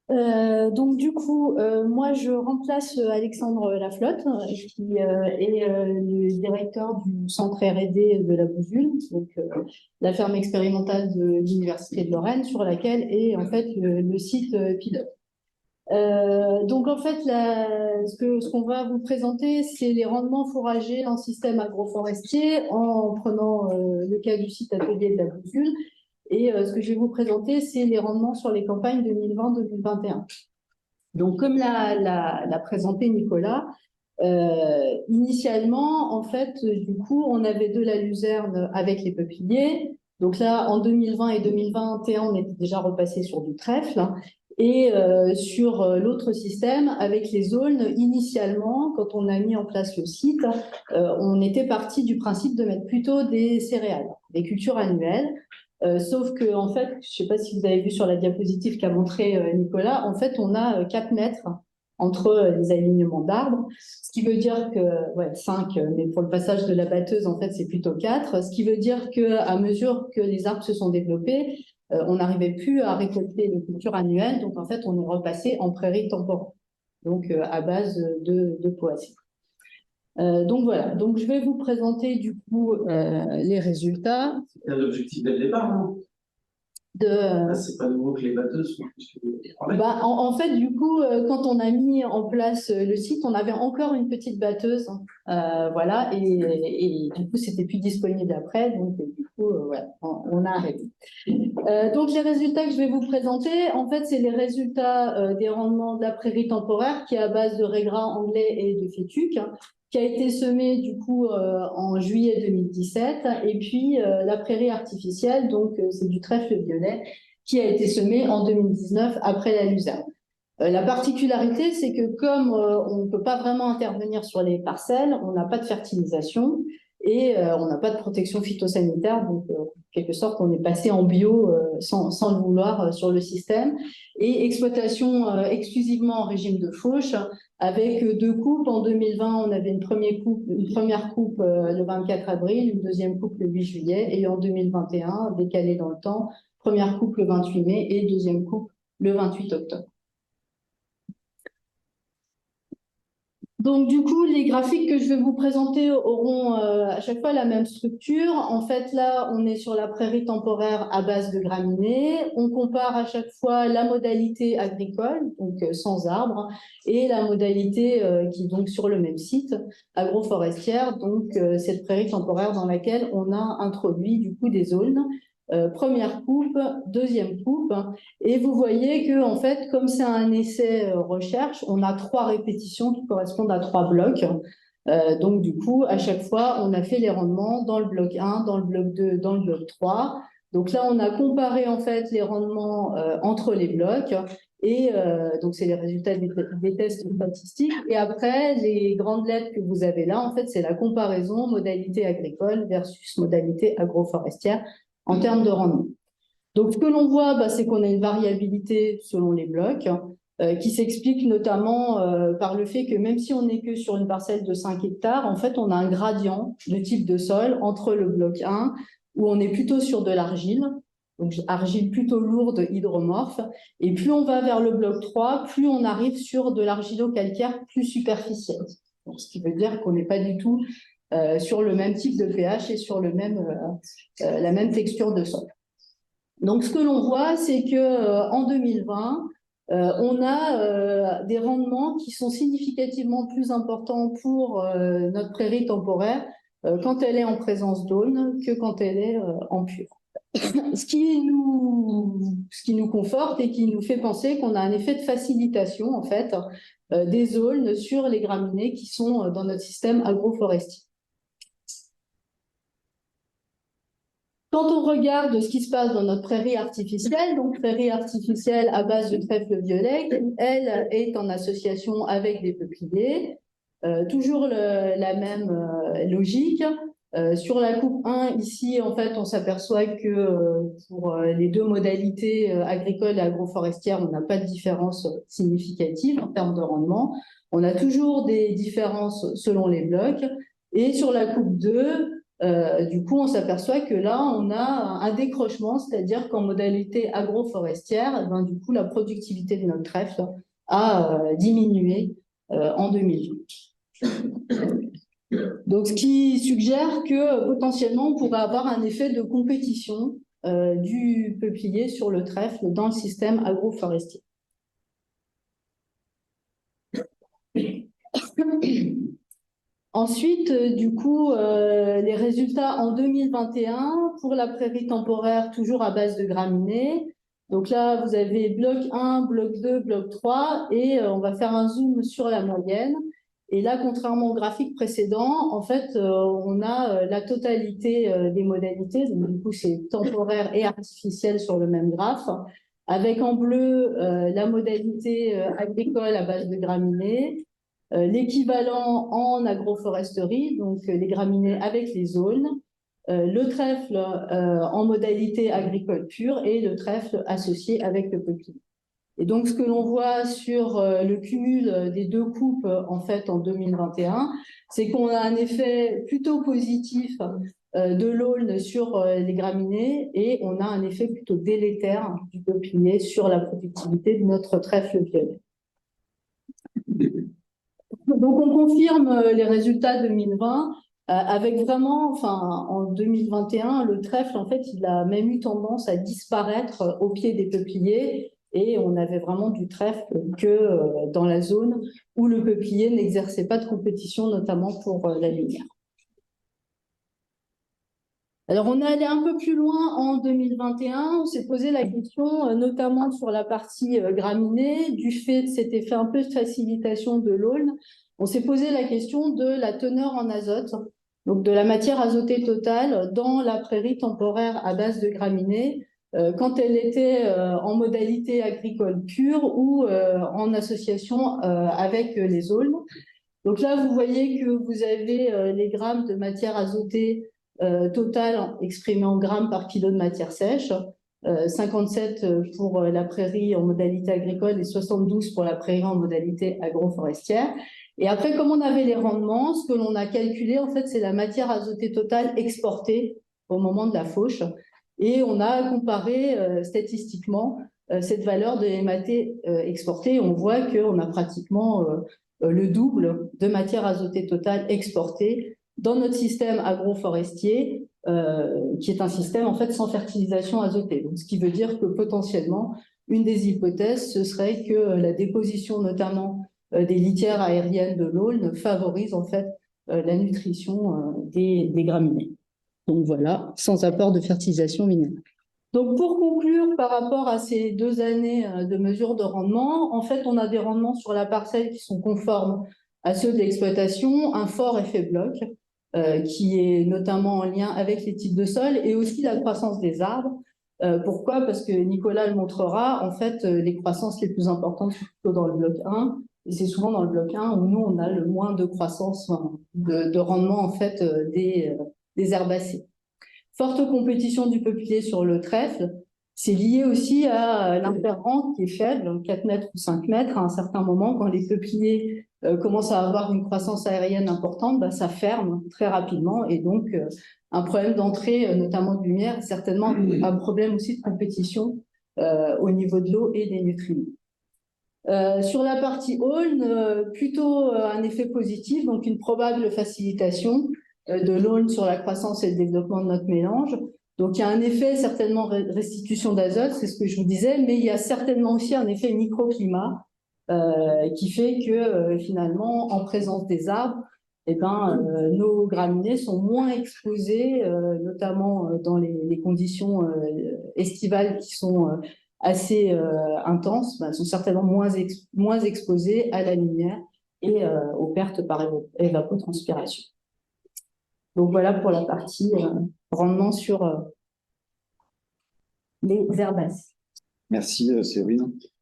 Donc du coup, moi je remplace Alexandre Laflotte, qui est le directeur du centre R&D de la Bousule, donc la ferme expérimentale de l'Université de Lorraine, sur laquelle est en fait le site pilote. Donc en fait, ce qu'on va vous présenter, c'est les rendements fourragers en système agroforestier, en prenant le cas du site atelier de la Bousule. Et ce que je vais vous présenter, c'est les rendements sur les campagnes 2020-2021. Donc, comme l'a présenté Nicolas, initialement, en fait, du coup, on avait de la luzerne avec les peupliers. Donc là, en 2020 et 2021, on était déjà repassé sur du trèfle. Et sur l'autre système, avec les aulnes, initialement, quand on a mis en place le site, on était parti du principe de mettre plutôt des céréales, des cultures annuelles. Sauf que, en fait, je ne sais pas si vous avez vu sur la diapositive qu'a montré Nicolas, en fait, on a 4 mètres entre les alignements d'arbres, ce qui veut dire que, ouais, 5, mais pour le passage de la batteuse, en fait, c'est plutôt 4, ce qui veut dire qu'à mesure que les arbres se sont développés, on n'arrivait plus à récolter les cultures annuelles, donc en fait, on est repassé en prairie temporaire, donc à base de poacis. Donc voilà, donc je vais vous présenter du coup les résultats. C'est un objectif dès le départ, non? C'est pas nouveau que les batteuses sont plus que des 3 mètres. En fait, du coup, quand on a mis en place le site, on avait encore une petite batteuse, voilà, et du coup, c'était plus disponible après, donc du coup, voilà, on a arrêté. Donc les résultats que je vais vous présenter, en fait, c'est les résultats des rendements de la prairie temporaire qui est à base de raigrats anglais et de fétuc, qui a été semé du coup en juillet 2017, et puis la prairie artificielle, donc c'est du trèfle violet, qui a été semé en 2019 après la luzerne. La particularité, c'est que comme on ne peut pas vraiment intervenir sur les parcelles, on n'a pas de fertilisation et on n'a pas de protection phytosanitaire, donc en quelque sorte, on est passé en bio sans le vouloir sur le système. Et exploitation exclusivement en régime de fauche, avec 2 coupes. En 2020, on avait une première coupe le 24 avril, une deuxième coupe le 8 juillet, et en 2021, décalé dans le temps, première coupe le 28 mai et deuxième coupe le 28 octobre. Donc, du coup, les graphiques que je vais vous présenter auront à chaque fois la même structure. En fait, là, on est sur la prairie temporaire à base de graminées. On compare à chaque fois la modalité agricole, donc sans arbres, et la modalité qui est donc sur le même site, agroforestière, donc cette prairie temporaire dans laquelle on a introduit du coup des aulnes. Première coupe, deuxième coupe, et vous voyez que en fait, comme c'est un essai recherche, on a 3 répétitions qui correspondent à 3 blocs. Donc du coup, à chaque fois, on a fait les rendements dans le bloc 1, dans le bloc 2, dans le bloc 3. Donc là, on a comparé en fait les rendements entre les blocs. Et donc, c'est les résultats des tests statistiques. Et après, les grandes lettres que vous avez là, en fait, c'est la comparaison modalité agricole versus modalité agroforestière en termes de rendement. Donc, ce que l'on voit, c'est qu'on a une variabilité selon les blocs qui s'explique notamment par le fait que même si on n'est que sur une parcelle de 5 hectares, en fait, on a un gradient de type de sol entre le bloc 1, où on est plutôt sur de l'argile, donc argile plutôt lourde, hydromorphe, et plus on va vers le bloc 3, plus on arrive sur de l'argilo-calcaire plus superficielle. Donc, ce qui veut dire qu'on n'est pas du tout sur le même type de pH et sur la même texture de sol. Donc, ce que l'on voit, c'est qu'en 2020, on a des rendements qui sont significativement plus importants pour notre prairie temporaire quand elle est en présence d'aulnes que quand elle est en pure. Ce qui nous conforte et qui nous fait penser qu'on a un effet de facilitation, en fait, des aulnes sur les graminées qui sont dans notre système agroforestier. Quand on regarde ce qui se passe dans notre prairie artificielle, donc prairie artificielle à base de trèfle violet, elle est en association avec des peupliers, toujours la même logique. Sur la coupe 1, ici, en fait, on s'aperçoit que pour les 2 modalités agricoles et agroforestières, on n'a pas de différence significative en termes de rendement. On a toujours des différences selon les blocs. Et sur la coupe 2, du coup, on s'aperçoit que là, on a un décrochement, c'est-à-dire qu'en modalité agroforestière, ben, du coup, la productivité de notre trèfle a diminué en 2020. Donc, ce qui suggère que potentiellement, on pourrait avoir un effet de compétition du peuplier sur le trèfle dans le système agroforestier. Ensuite, du coup, les résultats en 2021 pour la prairie temporaire, toujours à base de graminées. Donc là, vous avez bloc 1, bloc 2, bloc 3, et on va faire un zoom sur la moyenne. Et là, contrairement au graphique précédent, en fait, on a la totalité des modalités. Donc, du coup, c'est temporaire et artificiel sur le même graphe, avec en bleu la modalité agricole à base de graminées, l'équivalent en agroforesterie, donc les graminées avec les zones, le trèfle en modalité agricole pure et le trèfle associé avec le peuplier. Et donc, ce que l'on voit sur le cumul des deux coupes en fait en 2021, c'est qu'on a un effet plutôt positif de l'aulne sur les graminées et on a un effet plutôt délétère du peuplier sur la productivité de notre trèfle violet. Donc, on confirme les résultats 2020 avec vraiment, enfin, en 2021, le trèfle, en fait, il a même eu tendance à disparaître au pied des peupliers et on avait vraiment du trèfle que dans la zone où le peuplier n'exerçait pas de compétition, notamment pour la lumière. Alors, on est allé un peu plus loin en 2021, on s'est posé la question, notamment sur la partie graminée, du fait de cet effet un peu de facilitation de l'aulne, on s'est posé la question de la teneur en azote, donc de la matière azotée totale dans la prairie temporaire à base de graminées, quand elle était en modalité agricole pure ou en association avec les aulnes. Donc là, vous voyez que vous avez les grammes de matière azotée totale exprimée en grammes par kilo de matière sèche, 57 pour la prairie en modalité agricole et 72 pour la prairie en modalité agroforestière. Et après, comme on avait les rendements, ce que l'on a calculé, en fait, c'est la matière azotée totale exportée au moment de la fauche. Et on a comparé statistiquement cette valeur de MAT exportée. On voit qu'on a pratiquement le double de matière azotée totale exportée dans notre système agroforestier, qui est un système en fait sans fertilisation azotée. Donc, ce qui veut dire que potentiellement, une des hypothèses, ce serait que la déposition notamment des litières aériennes de l'aulne favorise en fait la nutrition des graminées. Donc voilà, sans apport de fertilisation minérale. Donc, pour conclure par rapport à ces 2 années de mesure de rendement, en fait, on a des rendements sur la parcelle qui sont conformes à ceux de l'exploitation, un fort effet bloc, qui est notamment en lien avec les types de sol et aussi la croissance des arbres. Pourquoi? Parce que Nicolas le montrera, en fait, les croissances les plus importantes sont plutôt dans le bloc 1, et c'est souvent dans le bloc 1 où nous, on a le moins de croissance, de rendement, en fait, des herbacées. Forte compétition du peuplier sur le trèfle, c'est lié aussi à l'interrang qui est faible, 4 mètres ou 5 mètres. À un certain moment, quand les peupliers commencent à avoir une croissance aérienne importante, bah, ça ferme très rapidement. Et donc, un problème d'entrée, notamment de lumière, certainement un problème aussi de compétition au niveau de l'eau et des nutriments. Sur la partie aulne, plutôt un effet positif, donc une probable facilitation de l'aulne sur la croissance et le développement de notre mélange. Donc, il y a un effet certainement restitution d'azote, c'est ce que je vous disais, mais il y a certainement aussi un effet microclimat qui fait que finalement, en présence des arbres, eh ben, nos graminées sont moins exposées, notamment dans les conditions estivales qui sont assez intenses, sont certainement moins exposées à la lumière et aux pertes par évapotranspiration. Donc voilà pour la partie rendement sur les herbacées. Merci Séverine.